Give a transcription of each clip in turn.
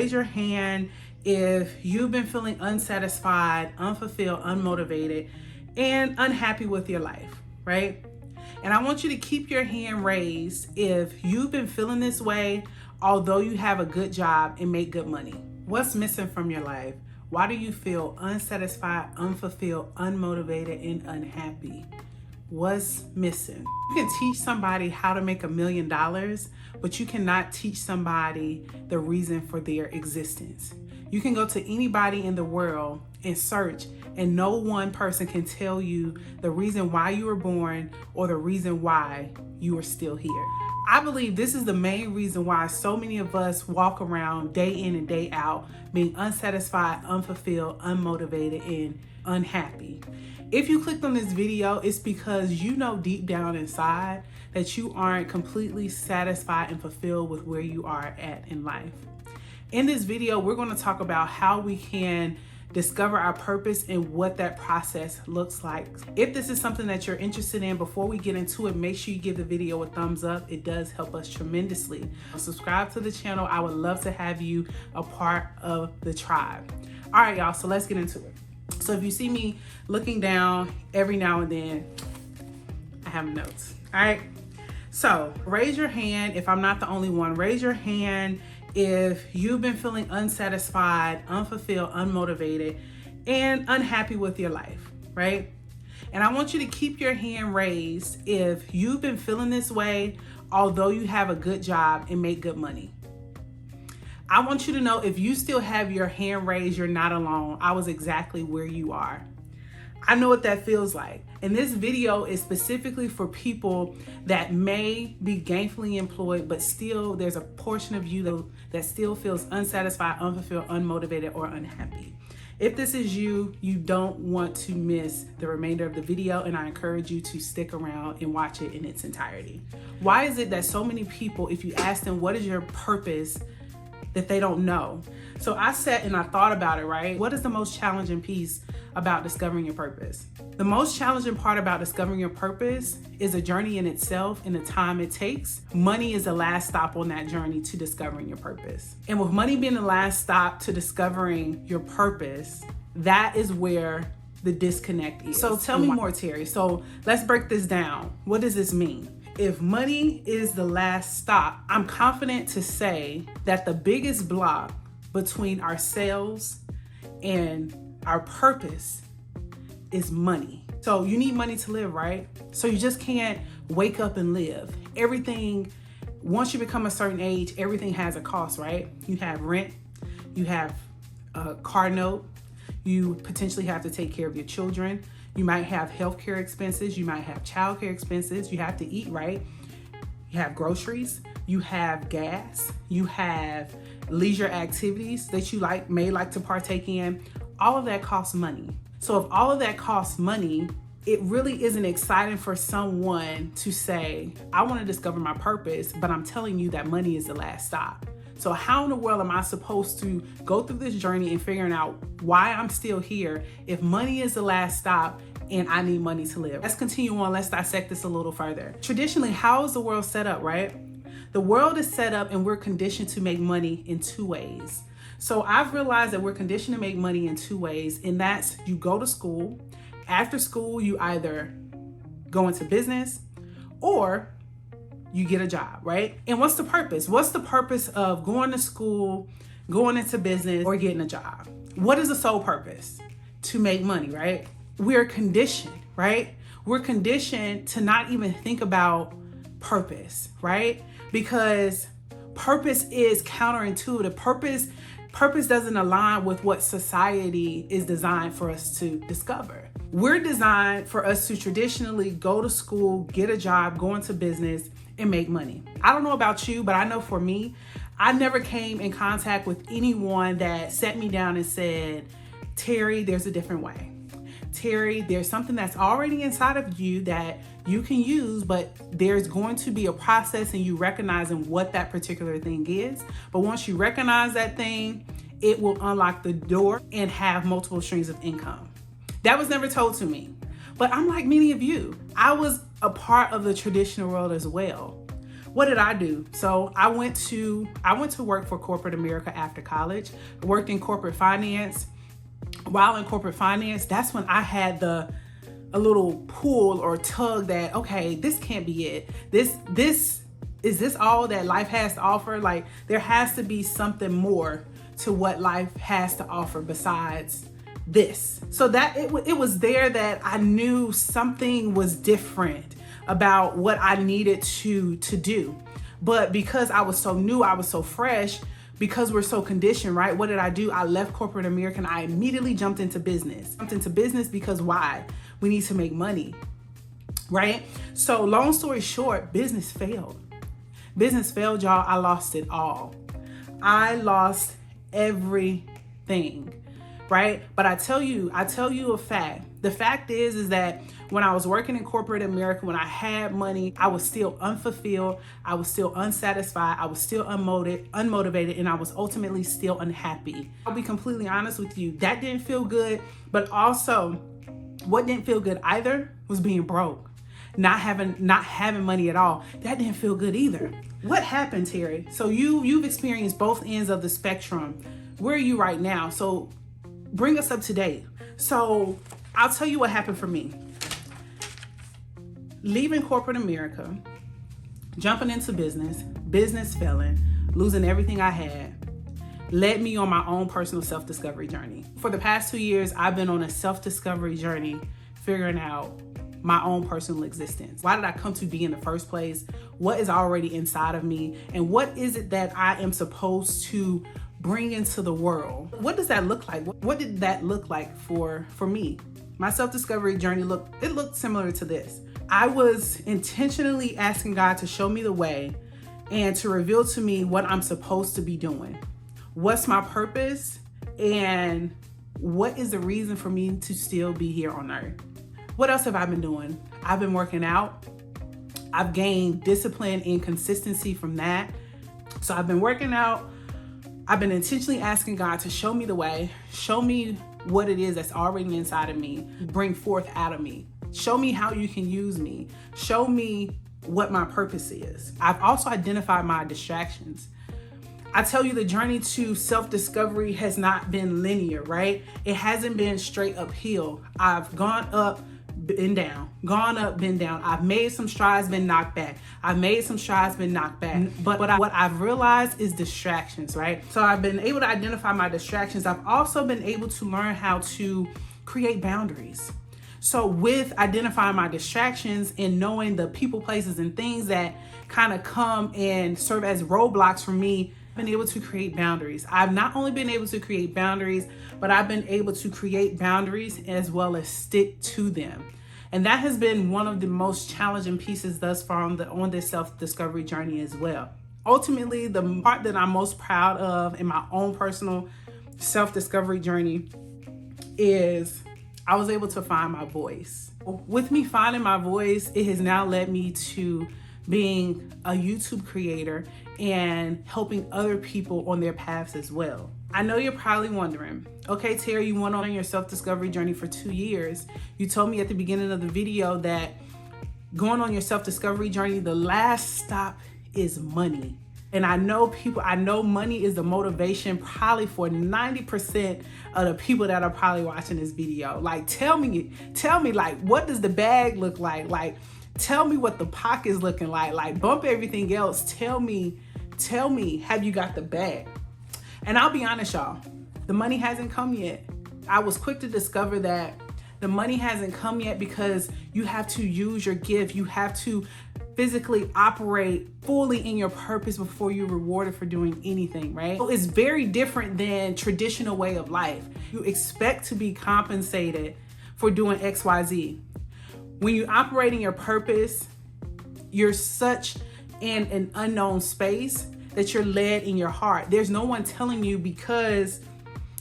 Raise your hand if you've been feeling unsatisfied, unfulfilled, unmotivated, and unhappy with your life, right? And I want you to keep your hand raised if you've been feeling this way, although you have a good job and make good money. What's missing from your life? Why do you feel unsatisfied, unfulfilled, unmotivated, and unhappy? What's missing? You can teach somebody how to make $1 million, but you cannot teach somebody the reason for their existence. You can go to anybody in the world and search, and no one person can tell you the reason why you were born or the reason why you are still here. I believe this is the main reason why so many of us walk around day in and day out being unsatisfied, unfulfilled, unmotivated, and unhappy. If you clicked on this video, it's because you know deep down inside that you aren't completely satisfied and fulfilled with where you are at in life. In this video, we're going to talk about how we can discover our purpose and what that process looks like. If this is something that you're interested in, before we get into it, make sure you give the video a thumbs up. It does help us tremendously. Subscribe to the channel. I would love to have you a part of the tribe. All right, y'all, so let's get into it. So if you see me looking down every now and then, I have notes, all right? So raise your hand if I'm not the only one. Raise your hand if you've been feeling unsatisfied, unfulfilled, unmotivated, and unhappy with your life, right? And I want you to keep your hand raised if you've been feeling this way, although you have a good job and make good money. I want you to know if you still have your hand raised, you're not alone. I was exactly where you are. I know what that feels like. And this video is specifically for people that may be gainfully employed, but still there's a portion of you that still feels unsatisfied, unfulfilled, unmotivated, or unhappy. If this is you, you don't want to miss the remainder of the video, and I encourage you to stick around and watch it in its entirety. Why is it that so many people, if you ask them, what is your purpose, that they don't know? So I sat and I thought about it, right? What is the most challenging piece about discovering your purpose? The most challenging part about discovering your purpose is a journey in itself and the time it takes. Money is the last stop on that journey to discovering your purpose. And with money being the last stop to discovering your purpose, that is where the disconnect is. So tell me more, Terry. So let's break this down. What does this mean? If money is the last stop, I'm confident to say that the biggest block between ourselves and our purpose is money. So you need money to live, right? So you just can't wake up and live. Everything, once you become a certain age, everything has a cost, right? You have rent, you have a car note, you potentially have to take care of your children. You might have healthcare expenses. You might have childcare expenses. You have to eat, right? You have groceries. You have gas. You have leisure activities that you may like to partake in. All of that costs money. So if all of that costs money, it really isn't exciting for someone to say, I want to discover my purpose, but I'm telling you that money is the last stop. So how in the world am I supposed to go through this journey and figuring out why I'm still here if money is the last stop and I need money to live? Let's continue on. Let's dissect this a little further. Traditionally, how is the world set up, right? The world is set up and we're conditioned to make money in two ways. So I've realized that we're conditioned to make money in two ways, and that's you go to school. After school, you either go into business or you get a job, right? And what's the purpose? What's the purpose of going to school, going into business, or getting a job? What is the sole purpose? To make money, right? We're conditioned, right? We're conditioned to not even think about purpose, right? Because purpose is counterintuitive. Purpose doesn't align with what society is designed for us to discover. We're designed for us to traditionally go to school, get a job, go into business, and make money. I don't know about you, but I know for me, I never came in contact with anyone that sat me down and said, Terry, there's a different way. Terry, there's something that's already inside of you that you can use, but there's going to be a process in you recognizing what that particular thing is. But once you recognize that thing, it will unlock the door and have multiple streams of income. That was never told to me. But I'm like many of you. I was a part of the traditional world as well. What did I do? So I went to work for corporate America after college. I worked in corporate finance. While in corporate finance, that's when I had a little pull or tug that, okay, this can't be it. Is this all that life has to offer? Like, there has to be something more to what life has to offer besides this. So that it was there that I knew something was different about what I needed to do. But because I was so new, I was so fresh, because we're so conditioned, right? What did I do? I left corporate America and I immediately jumped into business. Because why? We need to make money, right? So long story short, business failed. Business failed, y'all. I lost it all. I lost everything, right? But I tell you a fact. The fact is that when I was working in corporate America, when I had money, I was still unfulfilled. I was still unsatisfied. I was still unmotivated, and I was ultimately still unhappy. I'll be completely honest with you. That didn't feel good, but also what didn't feel good either was being broke. Not having money at all. That didn't feel good either. What happened, Terry? So you've experienced both ends of the spectrum. Where are you right now? So bring us up to date. So I'll tell you what happened for me. Leaving corporate America, jumping into business failing, losing everything I had, led me on my own personal self-discovery journey. For the past 2 years, I've been on a self-discovery journey, figuring out my own personal existence. Why did I come to be in the first place? What is already inside of me? And what is it that I am supposed to bring into the world? What does that look like? What did that look like for me? My self-discovery journey looked similar to this. I was intentionally asking God to show me the way and to reveal to me what I'm supposed to be doing. What's my purpose? And what is the reason for me to still be here on earth? What else have I been doing? I've been working out. I've gained discipline and consistency from that. So I've been working out. I've been intentionally asking God to show me the way, show me what it is that's already inside of me, bring forth out of me. Show me how you can use me. Show me what my purpose is. I've also identified my distractions. I tell you, the journey to self-discovery has not been linear, right? It hasn't been straight uphill. I've gone up, been down, gone up, been down. I've made some strides, been knocked back. I've made some strides, been knocked back. But what I've realized is distractions, right? So I've been able to identify my distractions. I've also been able to learn how to create boundaries. So with identifying my distractions and knowing the people, places, and things that kind of come and serve as roadblocks for me, I've been able to create boundaries. I've not only been able to create boundaries, but I've been able to create boundaries as well as stick to them. And that has been one of the most challenging pieces thus far on this self-discovery journey as well. Ultimately, the part that I'm most proud of in my own personal self-discovery journey is I was able to find my voice. With me finding my voice, it has now led me to being a YouTube creator and helping other people on their paths as well. I know you're probably wondering, okay, Terry, you went on your self-discovery journey for 2 years. You told me at the beginning of the video that going on your self-discovery journey, the last stop is money. And I know money is the motivation probably for 90% of the people that are probably watching this video. Like, tell me, like, what does the bag look like? Like, tell me what the pocket's looking like. Like, bump everything else. Tell me, have you got the bag? And I'll be honest, y'all, the money hasn't come yet. I was quick to discover that the money hasn't come yet because you have to use your gift. You have to physically operate fully in your purpose before you're rewarded for doing anything, right? So it's very different than traditional way of life. You expect to be compensated for doing XYZ. When you operate in your purpose, you're such in an unknown space that you're led in your heart. There's no one telling you because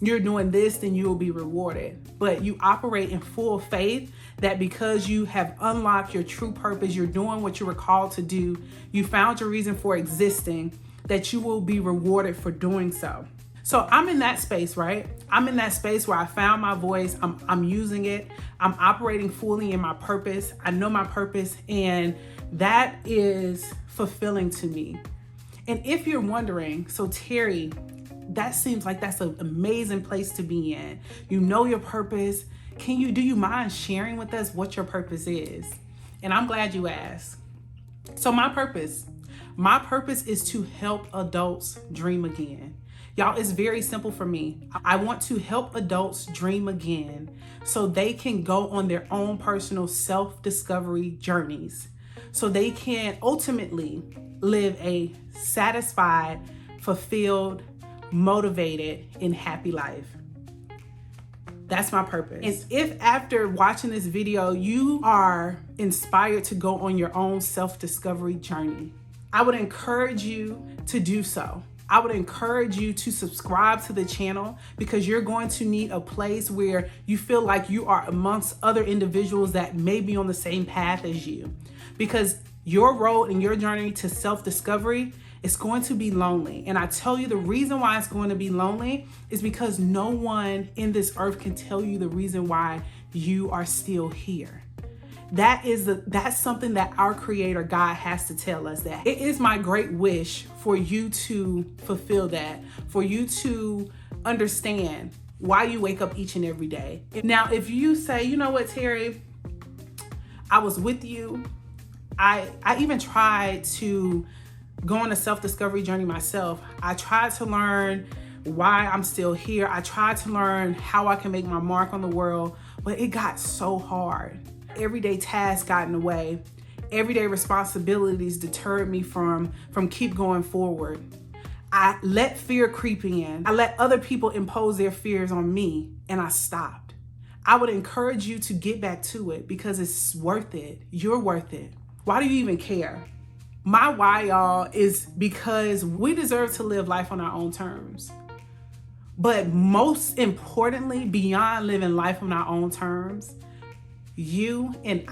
you're doing this, then you will be rewarded. But you operate in full faith that because you have unlocked your true purpose, you're doing what you were called to do, you found your reason for existing, that you will be rewarded for doing so. So I'm in that space, right? I'm in that space where I found my voice. I'm using it. I'm operating fully in my purpose. I know my purpose, and that is fulfilling to me. And if you're wondering, so Terry, that seems like that's an amazing place to be in. You know your purpose. Do you mind sharing with us what your purpose is? And I'm glad you asked. So my purpose is to help adults dream again. Y'all, it's very simple for me. I want to help adults dream again so they can go on their own personal self-discovery journeys, so they can ultimately live a satisfied, fulfilled, motivated, and happy life. That's my purpose. And if after watching this video, you are inspired to go on your own self-discovery journey, I would encourage you to do so. I would encourage you to subscribe to the channel, because you're going to need a place where you feel like you are amongst other individuals that may be on the same path as you. Because your road and your journey to self-discovery is going to be lonely. And I tell you, the reason why it's going to be lonely is because no one in this earth can tell you the reason why you are still here. That's something that our Creator God has to tell us. That it is my great wish for you to fulfill that, for you to understand why you wake up each and every day. Now, if you say, you know what, Terry, I was with you. I even tried to go on a self-discovery journey myself. I tried to learn why I'm still here. I tried to learn how I can make my mark on the world, but it got so hard. Everyday tasks got in the way. Everyday responsibilities deterred me from keep going forward. I let fear creep in. I let other people impose their fears on me, and I stopped. I would encourage you to get back to it, because it's worth it. You're worth it. Why do you even care? My why, y'all, is because we deserve to live life on our own terms. But most importantly, beyond living life on our own terms, you and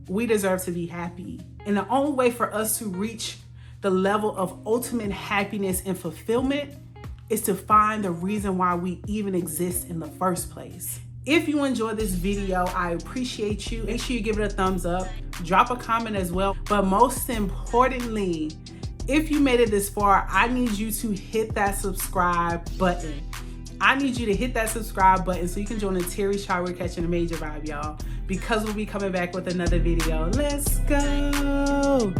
we deserve to be happy. And the only way for us to reach the level of ultimate happiness and fulfillment is to find the reason why we even exist in the first place. If you enjoyed this video, I appreciate you. Make sure you give it a thumbs up, drop a comment as well. But most importantly, if you made it this far, I need you to hit that subscribe button. I need you to hit that subscribe button so you can join the Terry Shaw We're Catching a Major Vibe, y'all, because we'll be coming back with another video. Let's go.